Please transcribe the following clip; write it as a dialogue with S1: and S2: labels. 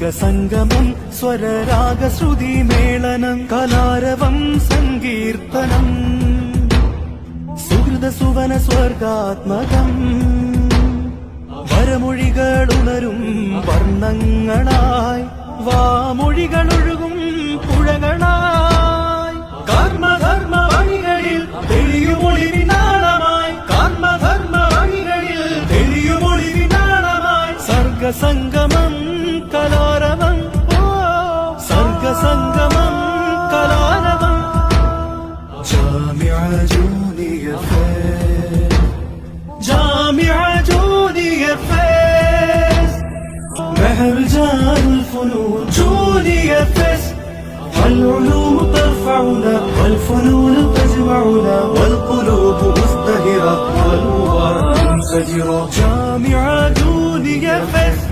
S1: സർഗസംഗമം സ്വരരാഗശ്രുതി മേളനം കലാരവം സങ്കീർത്തനം സുഹൃതസുവന സ്വർഗാത്മകം വരമൊഴികളുണരും വർണ്ണങ്ങളായി വാമൊഴികളൊഴുകും പുഴകളായി കർമ്മധർമ്മ വഴികളിൽ തെളിയുമൊളിവിനാളമായി കർമ്മധർമ്മ വഴികളിൽ തെളിയുമൊളിവിനാളമായി സർഗസംഗമം കലാരവം സർഗസംഗമം കലാരവം Jamia junior fest Jamia junior fest مهرجان الفنون جونيور فيست والعلوم ترفعنا والفنون تجمعنا والقلوب مزدهرة والمبارك منفجرة جامعة جونيور فيست